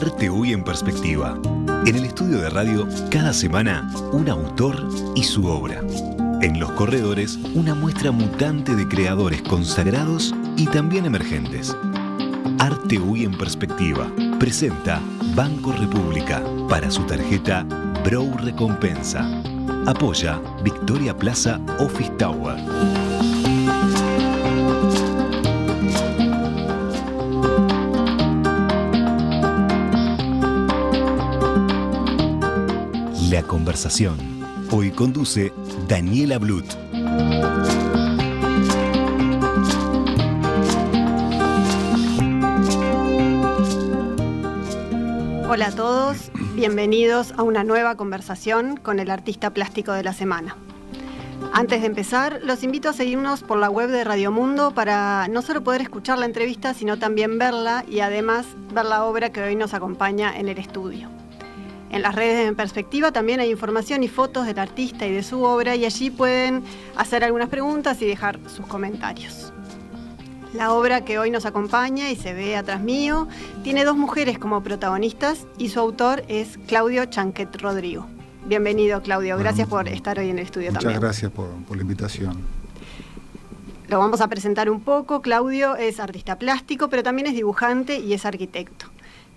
Arte Hoy en Perspectiva. En el estudio de radio, cada semana, un autor y su obra. En Los Corredores, una muestra mutante de creadores consagrados y también emergentes. Arte Hoy en Perspectiva presenta Banco República para su tarjeta Brow Recompensa. Apoya Victoria Plaza Office Tower. La conversación. Hoy conduce Daniela Blut. Hola a todos, bienvenidos a una nueva conversación con el artista plástico de la semana. Antes de empezar, los invito a seguirnos por la web de Radio Mundo para no solo poder escuchar la entrevista, sino también verla y además ver la obra que hoy nos acompaña en el estudio. En las redes de En Perspectiva también hay información y fotos del artista y de su obra, y allí pueden hacer algunas preguntas y dejar sus comentarios. La obra que hoy nos acompaña y se ve atrás mío tiene dos mujeres como protagonistas y su autor es Claudio Chanquet Rodrigo. Bienvenido, Claudio. Gracias por estar hoy en el estudio también. Muchas gracias por la invitación. Lo vamos a presentar un poco. Claudio es artista plástico, pero también es dibujante y es arquitecto.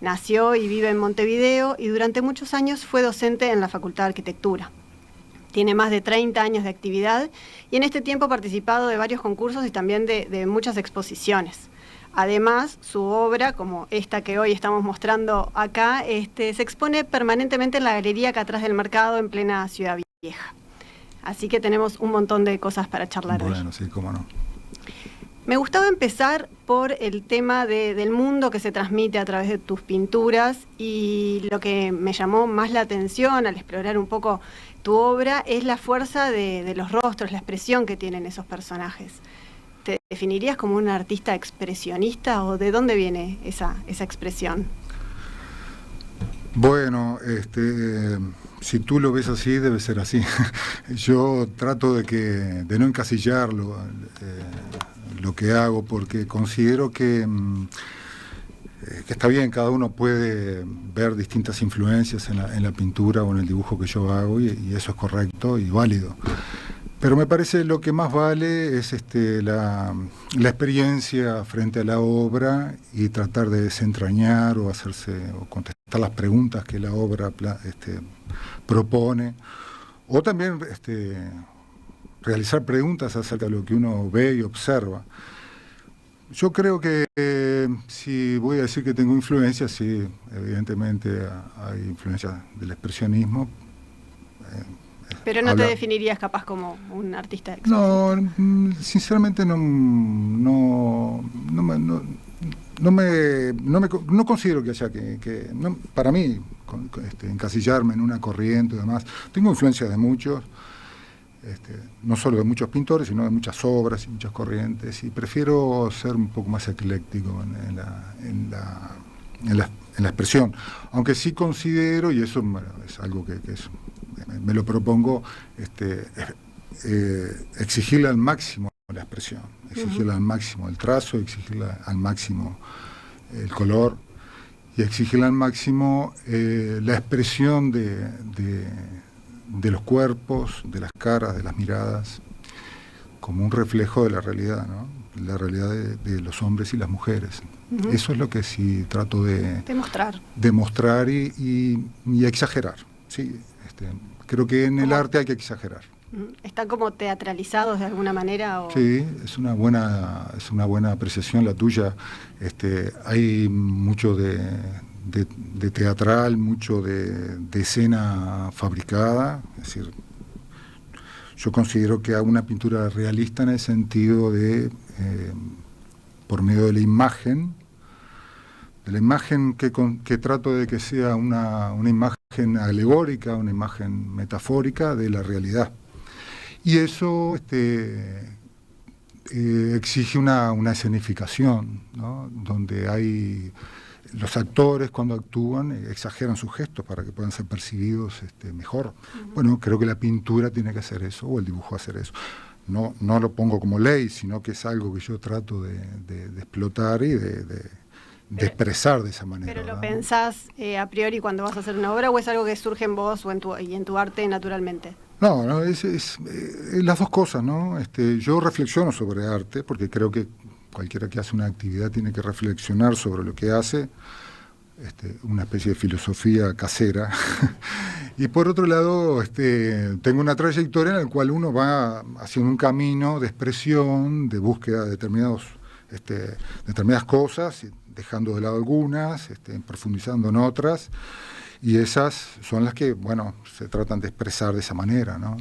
Nació y vive en Montevideo y durante muchos años fue docente en la Facultad de Arquitectura. Tiene más de 30 años de actividad y en este tiempo ha participado de varios concursos y también de muchas exposiciones. Además, su obra, como esta que hoy estamos mostrando acá, se expone permanentemente en la galería acá atrás del mercado en plena Ciudad Vieja. Así que tenemos un montón de cosas para charlar hoy. Bueno, sí, cómo no. Me gustaba empezar por el tema del mundo que se transmite a través de tus pinturas, y lo que me llamó más la atención al explorar un poco tu obra es la fuerza de los rostros, la expresión que tienen esos personajes. ¿Te definirías como un artista expresionista o de dónde viene esa expresión? Bueno, si tú lo ves así, debe ser así. Yo trato de no encasillarlo, lo que hago, porque considero que está bien, cada uno puede ver distintas influencias en la pintura o en el dibujo que yo hago, y eso es correcto y válido. Pero me parece lo que más vale es la experiencia frente a la obra y tratar de desentrañar o contestar las preguntas que la obra propone, o también realizar preguntas acerca de lo que uno ve y observa. Yo creo que si voy a decir que tengo influencia, sí, evidentemente hay influencia del expresionismo. Pero no te definirías capaz como un artista expresionista. No, sinceramente no considero que haya para mí, encasillarme en una corriente y demás. Tengo influencia de muchos. No solo de muchos pintores, sino de muchas obras y muchas corrientes, y prefiero ser un poco más ecléctico en la expresión, aunque sí considero, y eso es algo que me lo propongo, exigirle al máximo la expresión, exigirle al máximo el trazo, exigirle al máximo el color, y exigirle al máximo la expresión de los cuerpos, de las caras, de las miradas, como un reflejo de la realidad, ¿no? La realidad de los hombres y las mujeres. Eso es lo que sí trato de mostrar y exagerar. Sí, creo que en el arte hay que exagerar. ¿Están como teatralizados de alguna manera? ¿O? Sí, es una buena apreciación la tuya. Hay mucho de teatral, mucho de escena fabricada. Es decir, yo considero que hago una pintura realista en el sentido de, por medio de la imagen que trato de que sea una imagen alegórica, una imagen metafórica de la realidad. Y eso exige una escenificación, ¿no? Donde hay los actores, cuando actúan, exageran sus gestos para que puedan ser percibidos mejor. Bueno, creo que la pintura tiene que hacer eso, o el dibujo hacer eso. No lo pongo como ley, sino que es algo que yo trato de explotar y de expresar de esa manera. ¿Pero lo ¿verdad? pensás a priori cuando vas a hacer una obra o es algo que surge en vos o en tu arte naturalmente? No, es las dos cosas, ¿no? Yo reflexiono sobre arte, porque creo que cualquiera que hace una actividad tiene que reflexionar sobre lo que hace, una especie de filosofía casera. Y por otro lado, tengo una trayectoria en la cual uno va haciendo un camino de expresión, de búsqueda de determinadas cosas, dejando de lado algunas, profundizando en otras. Y esas son las que, bueno, se tratan de expresar de esa manera, ¿no?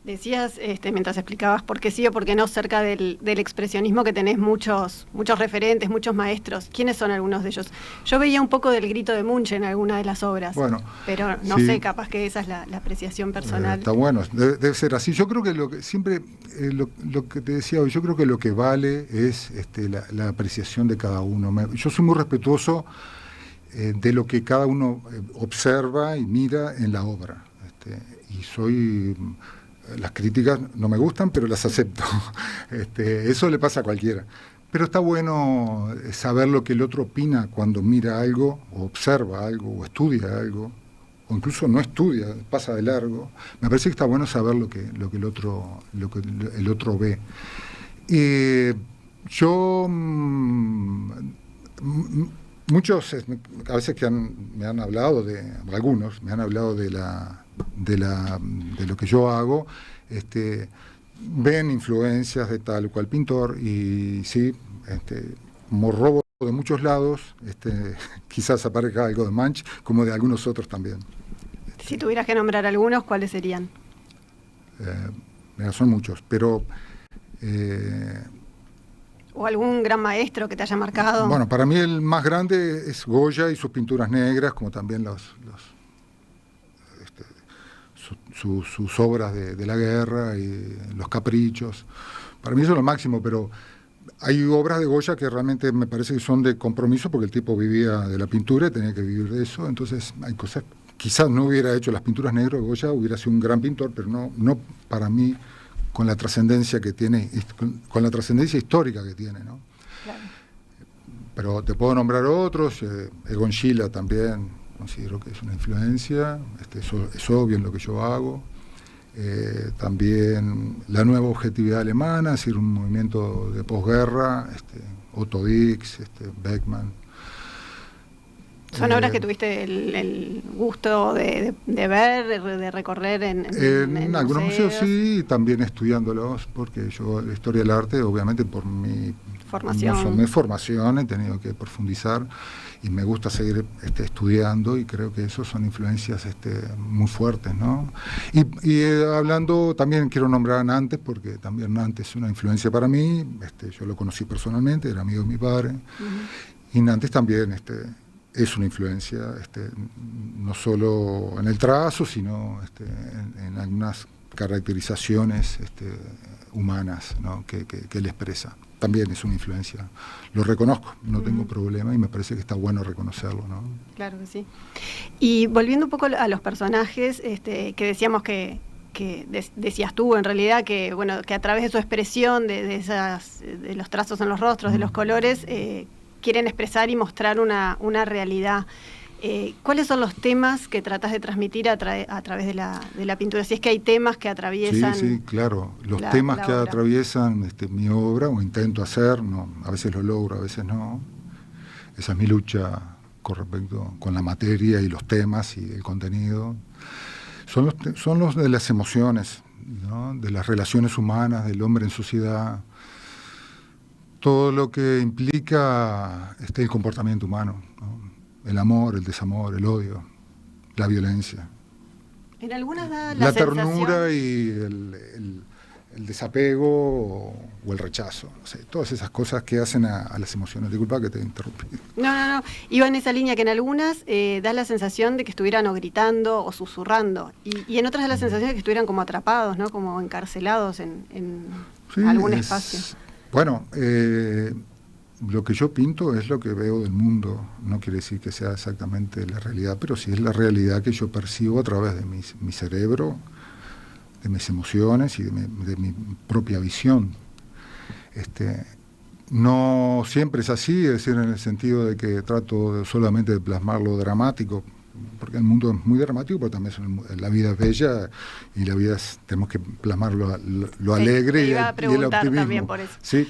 Decías, mientras explicabas por qué sí o por qué no, cerca del expresionismo, que tenés muchos referentes, muchos maestros. ¿Quiénes son algunos de ellos? Yo veía un poco del Grito de Munch en alguna de las obras, bueno, pero no sí, sé, capaz que esa es la apreciación personal. Está bueno, debe ser así. Yo creo que lo que te decía hoy, yo creo que lo que vale es la apreciación de cada uno. Yo soy muy respetuoso de lo que cada uno observa y mira en la obra. Las críticas no me gustan, pero las acepto. Eso le pasa a cualquiera. Pero está bueno saber lo que el otro opina cuando mira algo, o observa algo, o estudia algo, o incluso no estudia, pasa de largo. Me parece que está bueno saber lo que el otro ve. Yo muchos a veces me han hablado algunos me han hablado de lo que yo hago, ven influencias de tal o cual pintor y sí, como robo de muchos lados, quizás aparezca algo de Munch como de algunos otros también. Si tuvieras que nombrar algunos, ¿cuáles serían? Son muchos, pero ¿o algún gran maestro que te haya marcado? Bueno, para mí el más grande es Goya y sus pinturas negras, como también sus obras de la guerra y los caprichos. Para mí eso es lo máximo, pero hay obras de Goya que realmente me parece que son de compromiso, porque el tipo vivía de la pintura y tenía que vivir de eso. Entonces hay cosas, quizás no hubiera hecho las pinturas negras, Goya hubiera sido un gran pintor, pero no para mí con la trascendencia que tiene, con la trascendencia histórica que tiene, ¿no? Claro. Pero te puedo nombrar otros, Egon Schiele también considero que es una influencia, es obvio en lo que yo hago. También la nueva objetividad alemana, es decir, un movimiento de posguerra, Otto Dix, Beckmann. ¿Son obras que tuviste el gusto de ver, de recorrer en algunos museos? Sí, y también estudiándolos, porque yo la historia del arte, obviamente por mi formación he tenido que profundizar y me gusta seguir estudiando, y creo que eso son influencias muy fuertes, ¿no? Y hablando, también quiero nombrar a Nantes, porque también Nantes es una influencia para mí. Yo lo conocí personalmente, era amigo de mi padre. Y Nantes también es una influencia, no solo en el trazo, sino en algunas caracterizaciones humanas, ¿no? que él expresa. También es una influencia. Lo reconozco, no tengo problema, y me parece que está bueno reconocerlo, ¿no? Claro que sí. Y volviendo un poco a los personajes, que decíamos que decías tú en realidad que bueno, que a través de su expresión, de los trazos en los rostros, de los colores, quieren expresar y mostrar una realidad. ¿Cuáles son los temas que tratas de transmitir a través de la pintura? Si es que hay temas que atraviesan... Sí, claro. Los temas que obra atraviesan mi obra, o intento hacer, no, a veces lo logro, a veces no. Esa es mi lucha con la materia y los temas y el contenido. Son los de las emociones, ¿no? De las relaciones humanas, del hombre en sociedad. Todo lo que implica el comportamiento humano, ¿no? El amor, el desamor, el odio, la violencia. En algunas da la ternura y el desapego o el rechazo. No sé, todas esas cosas que hacen a las emociones. Disculpa que te interrumpí. No. Iba en esa línea, que en algunas da la sensación de que estuvieran o gritando o susurrando. Y en otras da la sensación de que estuvieran como atrapados, ¿no? Como encarcelados en algún espacio. Bueno, lo que yo pinto es lo que veo del mundo. No quiere decir que sea exactamente la realidad, pero sí es la realidad que yo percibo a través de mi cerebro, de mis emociones y de mi propia visión. No siempre es así, es decir, en el sentido de que trato solamente de plasmar lo dramático, porque el mundo es muy dramático, pero también la vida es bella y la vida tenemos que plasmar lo alegre y el optimismo. También por eso. Sí.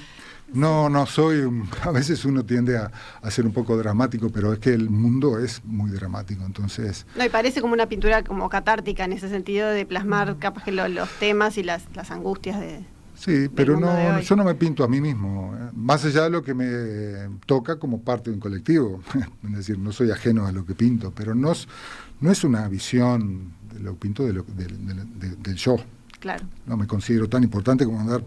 No soy, a veces uno tiende a ser un poco dramático, pero es que el mundo es muy dramático, entonces... No, y parece como una pintura como catártica en ese sentido de plasmar capaz que los temas y las angustias de... Sí, pero yo no me pinto a mí mismo, más allá de lo que me toca como parte de un colectivo, es decir, no soy ajeno a lo que pinto, pero no es una visión de lo que pinto del yo. Claro. No me considero tan importante como andar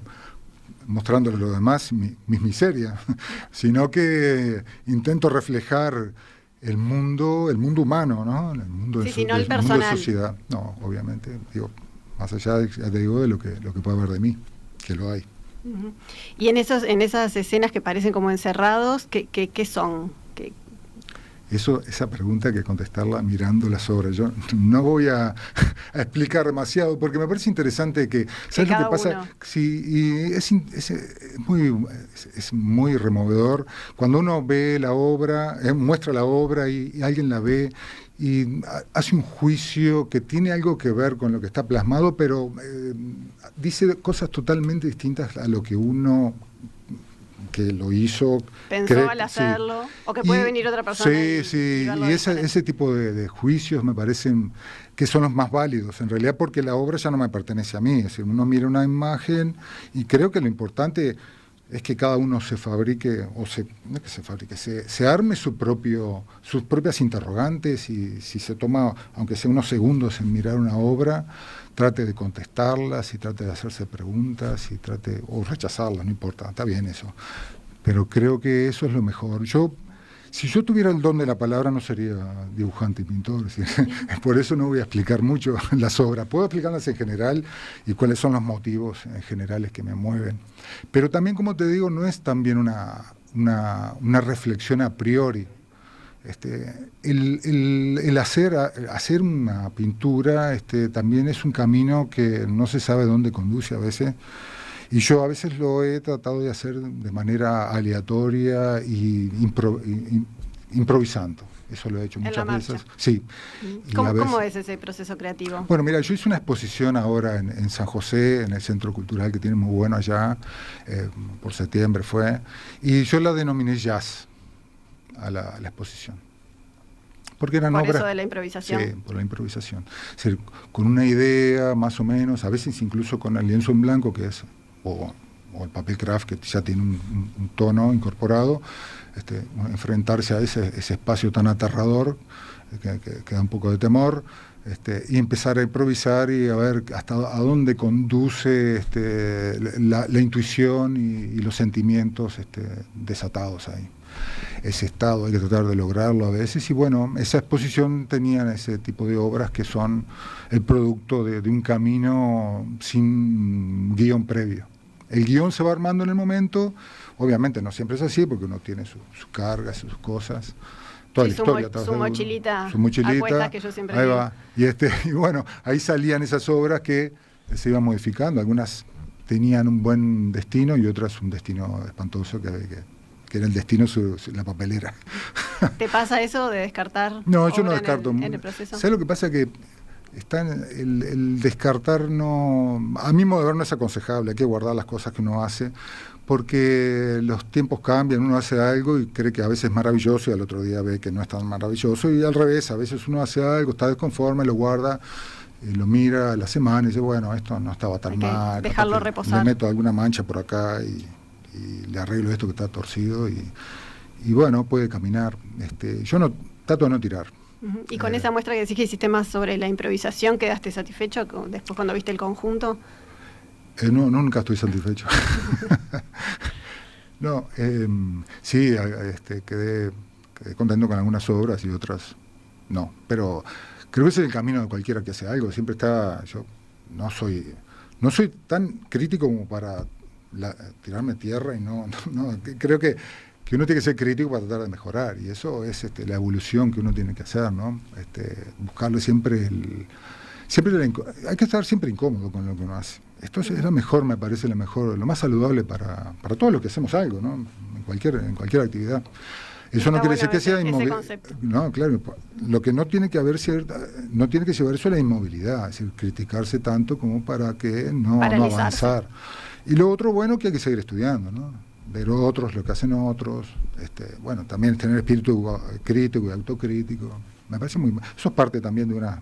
mostrándole a los demás mis miserias, sino que intento reflejar el mundo humano, ¿no? El mundo no el personal. Mundo de sociedad. No, obviamente, digo, más allá ya te digo de lo que puede haber de mí, que lo hay. Uh-huh. Y en esas escenas que parecen como encerrados, ¿qué son? Esa pregunta hay que contestarla mirando las obras. Yo no voy a explicar demasiado porque me parece interesante que ¿sabes lo que pasa? Sí, y es muy removedor cuando uno ve la obra, muestra la obra y alguien la ve y hace un juicio que tiene algo que ver con lo que está plasmado, pero dice cosas totalmente distintas a lo que uno que lo hizo pensó al hacerlo, sí. O que puede venir otra persona y ese tipo de juicios me parecen que son los más válidos en realidad, porque la obra ya no me pertenece a mí, es decir, uno mira una imagen y creo que lo importante es que cada uno se fabrique, no es que se fabrique, se arme sus propias interrogantes, y si se toma, aunque sea unos segundos en mirar una obra, trate de contestarlas y trate de hacerse preguntas o rechazarlas, no importa, está bien eso. Pero creo que eso es lo mejor. Si yo tuviera el don de la palabra no sería dibujante y pintor, ¿sí? Por eso no voy a explicar mucho las obras. Puedo explicarlas en general y cuáles son los motivos en generales que me mueven. Pero también, como te digo, no es también una reflexión a priori. El hacer una pintura también es un camino que no se sabe dónde conduce a veces. Y yo a veces lo he tratado de hacer de manera aleatoria y improvisando. Eso lo he hecho muchas veces. Sí. ¿Cómo es ese proceso creativo? Bueno, mira, yo hice una exposición ahora en San José, en el Centro Cultural que tiene muy bueno allá, por septiembre fue, y yo la denominé jazz a la exposición. Porque eran obras... ¿Por eso de la improvisación? Sí, por la improvisación. Es decir, con una idea más o menos, a veces incluso con el lienzo en blanco, que es o el papel craft, que ya tiene un tono incorporado, enfrentarse a ese espacio tan aterrador, que da un poco de temor, y empezar a improvisar y a ver hasta a dónde conduce la intuición y los sentimientos desatados ahí. Ese estado hay que tratar de lograrlo a veces, y bueno, esa exposición tenía ese tipo de obras que son el producto de un camino sin guión previo. El guión se va armando en el momento, obviamente no siempre es así porque uno tiene sus cargas, sus cosas, toda la historia, su mochilita a cuestas que yo siempre ahí digo. Va. Y bueno, ahí salían esas obras que se iban modificando, algunas tenían un buen destino y otras un destino espantoso que era el destino la papelera. ¿Te pasa eso de descartar? No, yo no descarto. En el proceso. ¿Sabes lo que pasa? Que el descartar no, a mi modo de ver no es aconsejable, hay que guardar las cosas que uno hace, porque los tiempos cambian, uno hace algo y cree que a veces es maravilloso y al otro día ve que no es tan maravilloso, y al revés, a veces uno hace algo, está desconforme, lo guarda, lo mira a la semana y dice, bueno, esto no estaba tan mal, dejarlo reposar. Le meto alguna mancha por acá y le arreglo esto que está torcido y bueno, puede caminar. Yo no trato de no tirar. Uh-huh. Y con esa muestra que decís que hiciste más sobre la improvisación, ¿quedaste satisfecho después cuando viste el conjunto? No, nunca estoy satisfecho. No, sí, quedé contento con algunas obras y otras no, pero creo que ese es el camino de cualquiera que hace algo. Siempre yo no soy tan crítico como para tirarme tierra y no creo que uno tiene que ser crítico para tratar de mejorar, y eso es la evolución que uno tiene que hacer, ¿no? Buscarle siempre hay que estar siempre incómodo con lo que uno hace. Esto es lo mejor, me parece, lo más saludable para todos los que hacemos algo, ¿no? En cualquier actividad. Eso no quiere decir que sea inmovilidad. No, claro, lo que no tiene que haber no tiene que llevar eso a la inmovilidad, es decir, criticarse tanto como para que no avanzar. Y lo otro bueno que hay que seguir estudiando, ¿no? Ver otros, lo que hacen otros, bueno, también tener espíritu crítico y autocrítico. Me parece eso es parte también de una,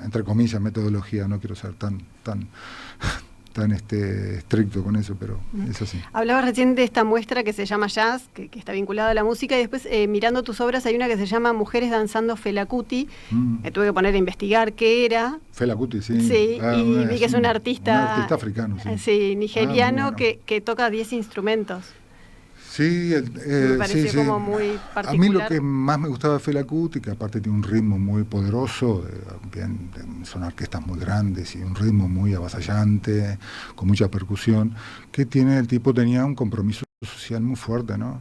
entre comillas, metodología. No quiero ser tan estricto con eso, pero es así. Hablabas recién de esta muestra que se llama Jazz, que está vinculada a la música, y después mirando tus obras hay una que se llama Mujeres danzando Fela Kuti. Me tuve que poner a investigar qué era. Fela Kuti, sí. Sí, y vi que es un artista africano, sí, nigeriano, bueno, que toca 10 instrumentos. Sí, me pareció como muy particular. A mí lo que más me gustaba de Fela Kuti, que aparte tiene un ritmo muy poderoso, son orquestas muy grandes y un ritmo muy avasallante, con mucha percusión, que el tipo tenía un compromiso social muy fuerte, ¿no?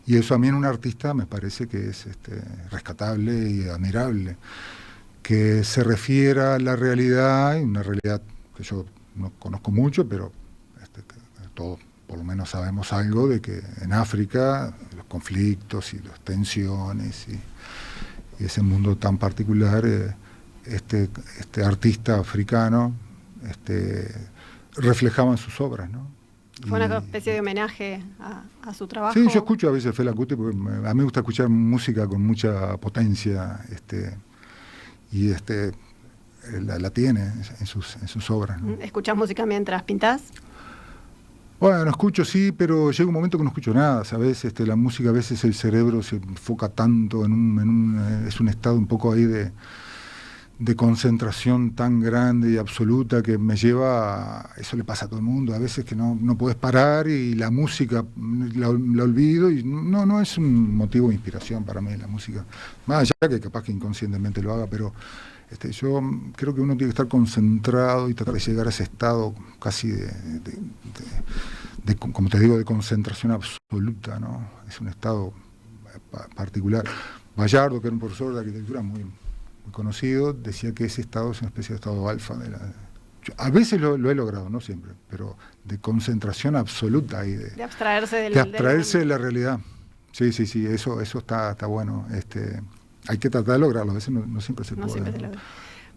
Y eso a mí en un artista me parece que es rescatable y admirable, que se refiera a la realidad, y una realidad que yo no conozco mucho, pero todo por lo menos sabemos algo de que en África los conflictos y las tensiones y ese mundo tan particular, este artista africano reflejaba en sus obras, ¿no? Fue una especie de homenaje a su trabajo. Sí, yo escucho a veces Fela Kuti porque a mí me gusta escuchar música con mucha potencia, y la tiene en sus obras, ¿no? ¿Escuchás música mientras pintás? Bueno, escucho sí, pero llega un momento que no escucho nada, ¿sabes? La música, a veces el cerebro se enfoca tanto es un estado un poco ahí de concentración tan grande y absoluta que me lleva eso le pasa a todo el mundo, a veces que no puedes parar y la música la olvido y no es un motivo de inspiración para mí la música, más allá que capaz que inconscientemente lo haga, pero yo creo que uno tiene que estar concentrado y tratar de llegar a ese estado casi de como te digo, de concentración absoluta, ¿no? Es un estado particular. Bayardo, que era un profesor de arquitectura muy conocido, decía que ese estado es una especie de estado alfa. A veces lo he logrado, no siempre, pero de concentración absoluta y de abstraerse de la realidad. Sí, eso está bueno. Hay que tratar de lograrlo, a veces no siempre se puede. Siempre se logra.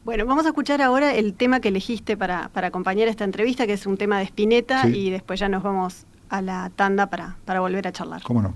Bueno, vamos a escuchar ahora el tema que elegiste para acompañar esta entrevista, que es un tema de Spinetta, sí. Y después ya nos vamos a la tanda para volver a charlar. ¿Cómo no?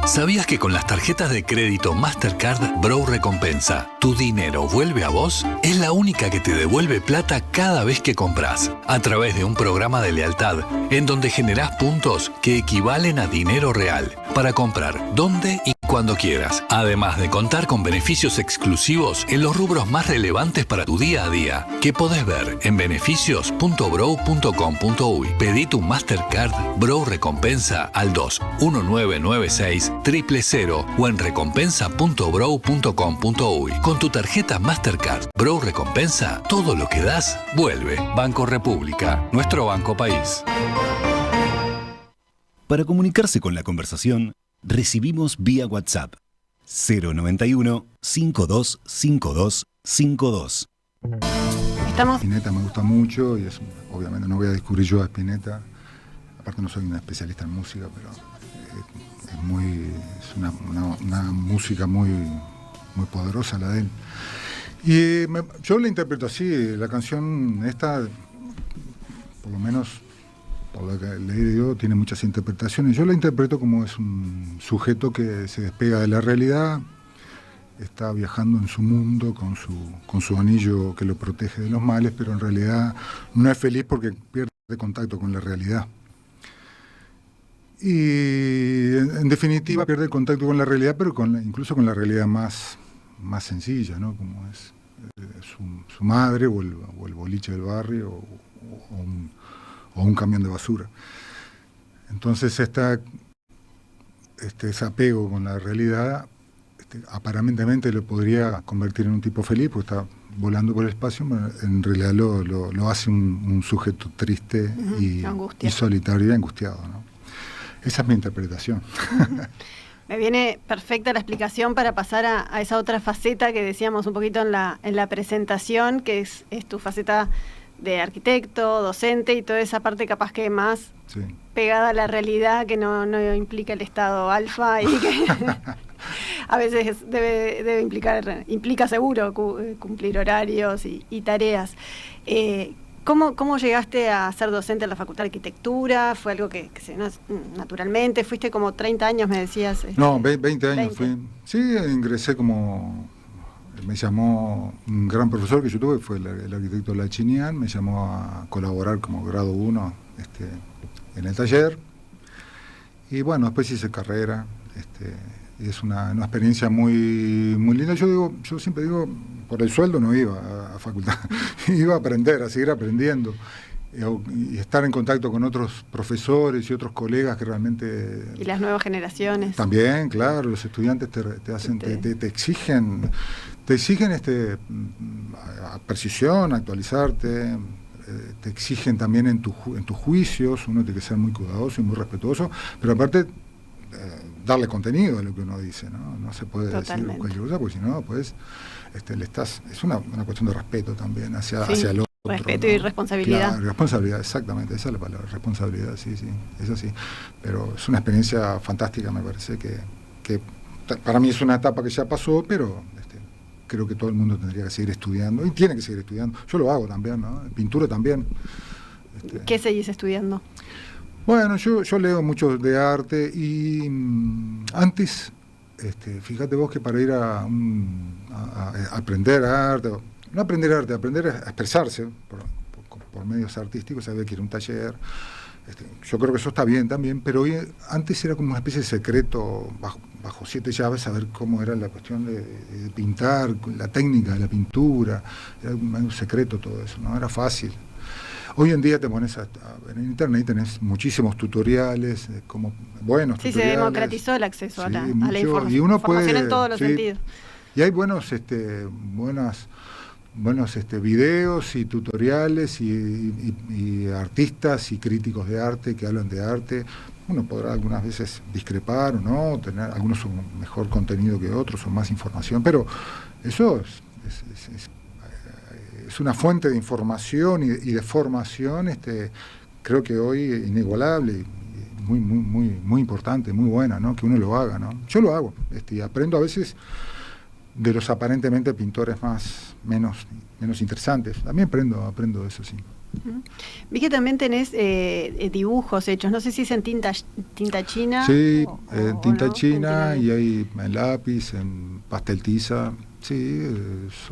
¿Sabías que con las tarjetas de crédito Mastercard Bro Recompensa, tu dinero vuelve a vos? Es la única que te devuelve plata cada vez que compras, a través de un programa de lealtad, en donde generás puntos que equivalen a dinero real, para comprar donde y cuando quieras. Además de contar con beneficios exclusivos en los rubros más relevantes para tu día a día, que podés ver en beneficios.bro.com.uy. Pedí tu Mastercard Bro Recompensa al 21996 000 o en recompensa.bro.com.uy. Con tu tarjeta Mastercard Bro Recompensa, todo lo que das vuelve. Banco República, nuestro banco país. Para comunicarse con la conversación, recibimos vía WhatsApp 091 525252. Spinetta me gusta mucho y obviamente no voy a descubrir yo a Spinetta. Aparte no soy un especialista en música, pero es una música muy poderosa la de él. Y yo la interpreto así, la canción esta, por lo menos por lo que he leído, tiene muchas interpretaciones. Yo la interpreto como es un sujeto que se despega de la realidad, está viajando en su mundo con su anillo que lo protege de los males, pero en realidad no es feliz porque pierde contacto con la realidad. Y en definitiva pierde el contacto con la realidad, pero incluso con la realidad más sencilla, ¿no? Como es su madre o el boliche del barrio o un camión de basura. Entonces ese apego con la realidad aparentemente lo podría convertir en un tipo feliz, porque está volando por el espacio, pero en realidad lo hace un sujeto triste y solitario y angustiado, ¿no? Esa es mi interpretación. Me viene perfecta la explicación para pasar a esa otra faceta que decíamos un poquito en la presentación, que es tu faceta de arquitecto, docente y toda esa parte capaz que más pegada a la realidad, que no implica el estado alfa y que a veces implica seguro cumplir horarios y tareas. ¿Cómo llegaste a ser docente en la Facultad de Arquitectura? ¿Fue algo que se naturalmente? ¿Fuiste como 30 años, me decías? No, 20 años fui. Sí, ingresé como... Me llamó un gran profesor que yo tuve, fue el arquitecto Lachinian, me llamó a colaborar como grado 1 en el taller. Y bueno, después hice carrera. Y es una experiencia muy linda. Yo siempre digo, por el sueldo no iba a facultad, iba a aprender, a seguir aprendiendo y estar en contacto con otros profesores y otros colegas que realmente... Y las nuevas generaciones. También, claro, los estudiantes te exigen precisión, actualizarte, te exigen también en tus juicios, uno tiene que ser muy cuidadoso y muy respetuoso, pero aparte darle contenido a lo que uno dice, no se puede decir cualquier cosa, porque si no, pues es una cuestión de respeto también hacia el otro. Respeto y responsabilidad. Claro, responsabilidad, exactamente, esa es la palabra, responsabilidad, sí, es así. Pero es una experiencia fantástica, me parece, que para mí es una etapa que ya pasó, pero creo que todo el mundo tendría que seguir estudiando, y tiene que seguir estudiando. Yo lo hago también, ¿no? Pintura también. ¿Qué seguís estudiando? Bueno, yo leo mucho de arte y antes, fíjate vos que para ir a aprender arte, no aprender arte, aprender a expresarse por medios artísticos, había que ir a un taller. Yo creo que eso está bien también, pero antes era como una especie de secreto bajo 7 llaves, saber cómo era la cuestión de pintar, la técnica de la pintura, era un secreto todo eso, no era fácil. Hoy en día te pones en internet y tenés muchísimos tutoriales, buenos tutoriales. Sí, se democratizó el acceso a la información, y uno información en todos los sentidos. Y hay buenos videos y tutoriales y artistas y críticos de arte que hablan de arte. Uno podrá algunas veces discrepar o no, algunos son mejor contenido que otros, son más información, pero eso es una fuente de información y de formación, creo que hoy inigualable y muy importante, muy buena, ¿no? Que uno lo haga, ¿no? Yo lo hago, y aprendo a veces de los aparentemente pintores menos interesantes. También aprendo eso, sí. Vi que también tenés dibujos hechos, no sé si es en tinta china. Sí, en tinta china, y hay en lápiz, en pastel tiza. Sí,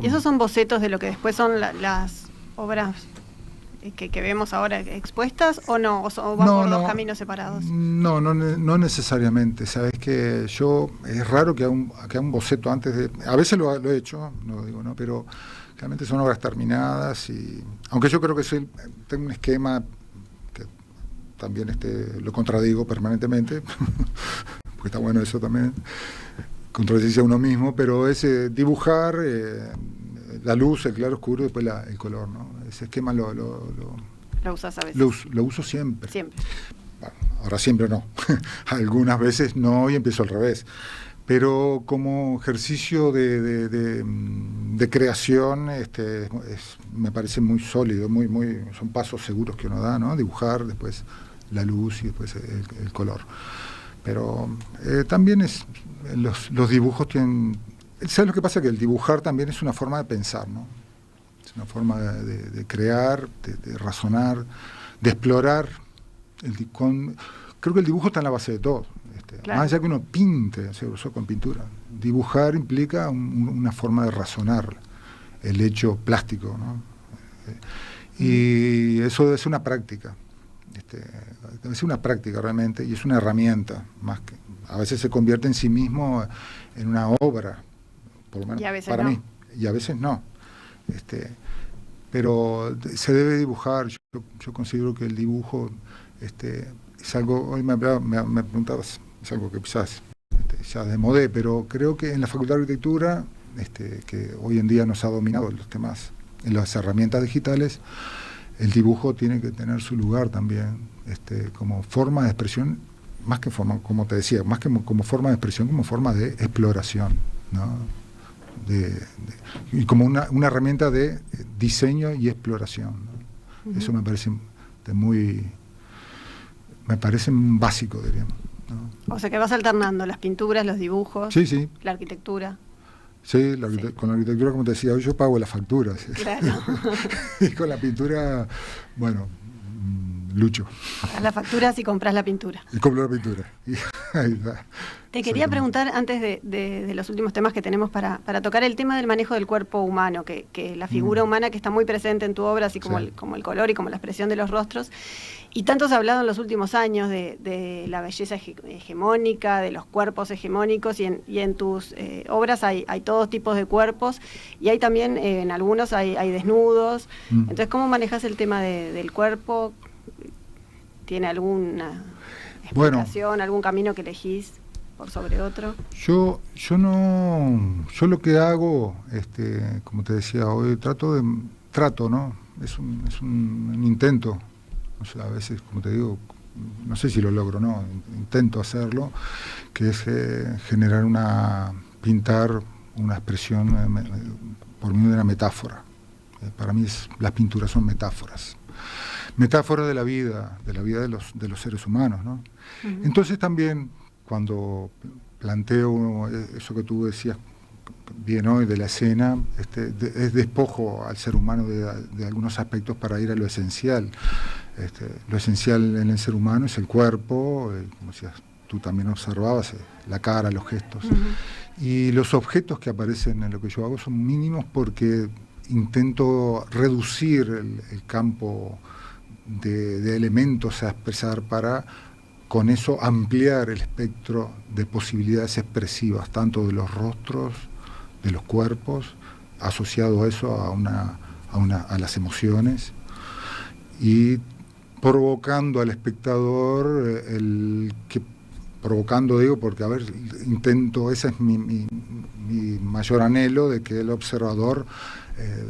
¿Y esos son bocetos de lo que después son las obras que vemos ahora expuestas o no? ¿O van por dos caminos separados? No necesariamente. Sabes que es raro que haga un boceto antes de... A veces lo he hecho, no digo, ¿no? Pero realmente son obras terminadas y... Aunque yo creo que tengo un esquema que también lo contradigo permanentemente, porque está bueno eso también, contradecirse a uno mismo, pero es dibujar la luz, el claro oscuro y después el color, ¿no? Ese esquema lo usas a veces. Lo uso siempre. Siempre. Bueno, ahora siempre no. Algunas veces no y empiezo al revés. Pero como ejercicio de creación, me parece muy sólido, son pasos seguros que uno da, ¿no? Dibujar, después la luz y después el color. Pero también los dibujos tienen... ¿Sabes lo que pasa? Que el dibujar también es una forma de pensar, ¿no? Es una forma de crear, de razonar, de explorar. Creo que el dibujo está en la base de todo. Claro. Más allá que uno pinte, se usó con pintura. Dibujar implica una forma de razonar el hecho plástico, ¿no? Y eso es una práctica. Es una práctica realmente y es una herramienta más que a veces se convierte en sí mismo en una obra, por lo menos para mí, y a veces no. Pero se debe dibujar. Yo considero que el dibujo es algo, hoy me preguntabas, es algo que quizás ya desmodé, pero creo que en la Facultad de Arquitectura, que hoy en día nos ha dominado los temas en las herramientas digitales, el dibujo tiene que tener su lugar también, como forma de expresión más que forma, como te decía, más que como forma de expresión, como forma de exploración, ¿no? Y como una herramienta de diseño y exploración, ¿no? Eso me parece básico, diríamos, ¿no? O sea que vas alternando las pinturas, los dibujos, sí. la arquitectura. Sí, con la arquitectura, como te decía, hoy yo pago las facturas. Claro. Y con la pintura, bueno, lucho. Pagas las facturas y compras la pintura. Y compro la pintura. Y ahí está. Te quería preguntar, antes de los últimos temas que tenemos para tocar, el tema del manejo del cuerpo humano, que la figura humana que está muy presente en tu obra, así como, como el color y como la expresión de los rostros. Y tanto se ha hablado en los últimos años de la belleza hegemónica, de los cuerpos hegemónicos, y en tus obras hay todos tipos de cuerpos, y hay también, en algunos hay desnudos. Entonces, ¿cómo manejas el tema del cuerpo? ¿Tiene alguna explicación, algún camino que elegís por sobre otro? Yo lo que hago, como te decía hoy, trato, ¿no? Es un intento. O sea, a veces, como te digo, no sé si lo logro, ¿no? Intento hacerlo, que es pintar una expresión por medio de una metáfora. Para mí las pinturas son metáforas de la vida de los seres humanos, ¿no? Uh-huh. Entonces también, cuando planteo eso que tú decías bien hoy de la escena, es despojo al ser humano de algunos aspectos para ir a lo esencial. Lo esencial en el ser humano es el cuerpo, como decías, tú también observabas, la cara, los gestos. Uh-huh. Y los objetos que aparecen en lo que yo hago son mínimos porque intento reducir el campo de elementos a expresar para, con eso, ampliar el espectro de posibilidades expresivas, tanto de los rostros, de los cuerpos, asociado a eso, a las emociones, y provocando al espectador, provocando digo porque, a ver, ese es mi mayor anhelo, de que el observador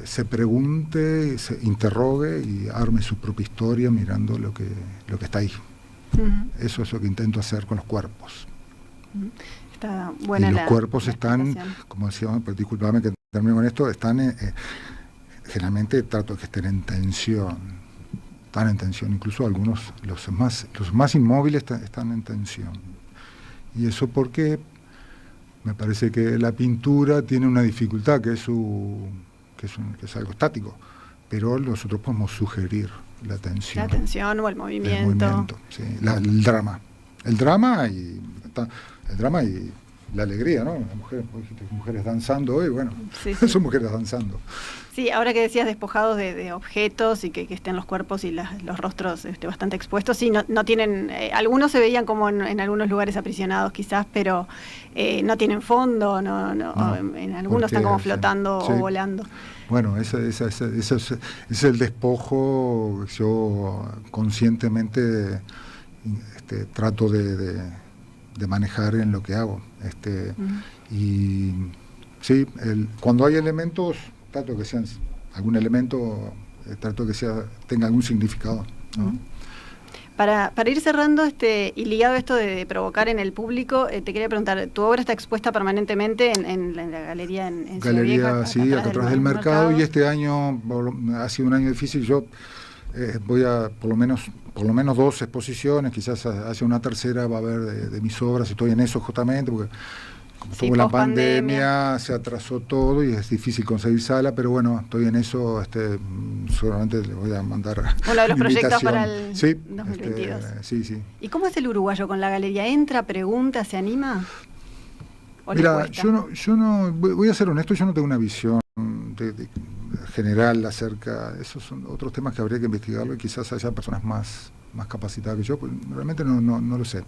se pregunte, se interrogue y arme su propia historia mirando lo que está ahí. Uh-huh. Eso es lo que intento hacer con los cuerpos. Uh-huh. Está buena. Y los cuerpos están, como decíamos, pues, discúlpame que termino con esto, están generalmente trato de que estén en tensión. Están en tensión, incluso algunos, los más inmóviles están en tensión. Y eso porque me parece que la pintura tiene una dificultad, que es algo estático, pero nosotros podemos sugerir la tensión. La tensión o el movimiento. Sí, el drama. El drama y la alegría, ¿no? Mujeres danzando hoy, bueno, sí. Son mujeres danzando. Sí, ahora que decías despojados de objetos y que estén los cuerpos y los rostros bastante expuestos, sí, no tienen, algunos se veían como en algunos lugares aprisionados quizás, pero no tienen fondo, no, en algunos están como flotando o volando. Bueno, ese es el despojo que yo conscientemente trato de manejar en lo que hago. Y sí, cuando hay elementos, trato que sean algún elemento, trato que tenga algún significado, ¿no? Para ir cerrando y ligado a esto de provocar en el público, te quería preguntar, ¿tu obra está expuesta permanentemente en la galería en Ciudad Vieja? Sí, acá atrás del mercado, y este año ha sido un año difícil. Yo voy a por lo menos 2 exposiciones, quizás hacia una tercera va a haber de mis obras. Estoy en eso justamente porque como tuvo la pandemia, se atrasó todo y es difícil conseguir sala, pero bueno, estoy en eso. Seguramente le voy a mandar uno de los proyectos para el 2022. Sí. ¿Y cómo es el uruguayo con la galería? ¿Entra, pregunta, se anima? Mira, yo no voy a ser honesto, yo no tengo una visión general acerca. Esos son otros temas que habría que investigarlo y quizás haya personas más capacitadas que yo, pues realmente no lo sé.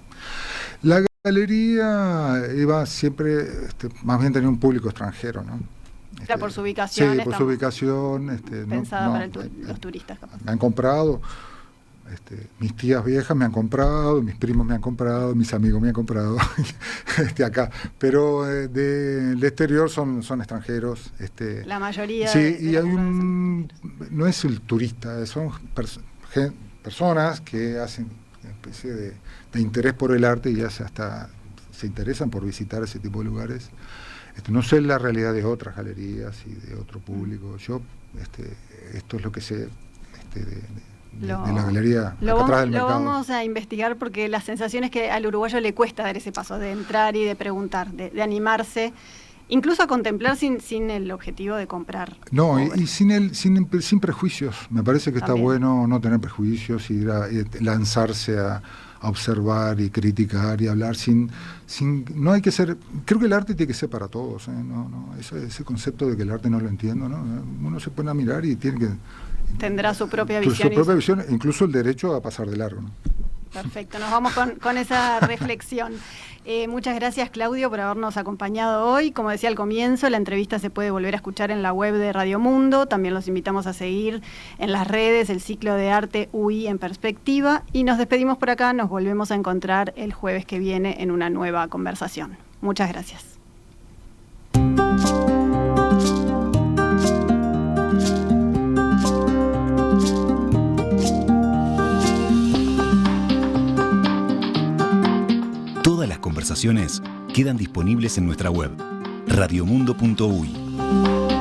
La galería iba siempre, más bien tenía un público extranjero, ¿no? Por su ubicación. Sí, por su ubicación. Pensada para los turistas, capaz. Me han comprado, mis tías viejas me han comprado, mis primos me han comprado, mis amigos me han comprado, acá. Pero del exterior son extranjeros. La mayoría. Sí, y hay no es el turista, son personas que especie de interés por el arte y ya hasta se interesan por visitar ese tipo de lugares. No sé la realidad de otras galerías y de otro público. Yo esto es lo que sé de la galería atrás del mercado. Lo vamos a investigar porque la sensación es que al uruguayo le cuesta dar ese paso de entrar y de preguntar, de animarse, incluso a contemplar sin el objetivo de comprar. No, y sin prejuicios. Me parece que También. Está bueno no tener prejuicios y lanzarse a observar y criticar y hablar no hay que ser, creo que el arte tiene que ser para todos, ese concepto de que el arte no lo entiendo, ¿no? Uno se pone a mirar y tiene que tendrá su propia visión. Su propia visión, incluso el derecho a pasar de largo, ¿no? Perfecto, nos vamos con esa reflexión. Muchas gracias, Claudio, por habernos acompañado hoy. Como decía al comienzo, la entrevista se puede volver a escuchar en la web de Radio Mundo. También los invitamos a seguir en las redes el ciclo de arte UI en perspectiva. Y nos despedimos por acá, nos volvemos a encontrar el jueves que viene en una nueva conversación. Muchas gracias. Todas las conversaciones quedan disponibles en nuestra web, radiomundo.uy.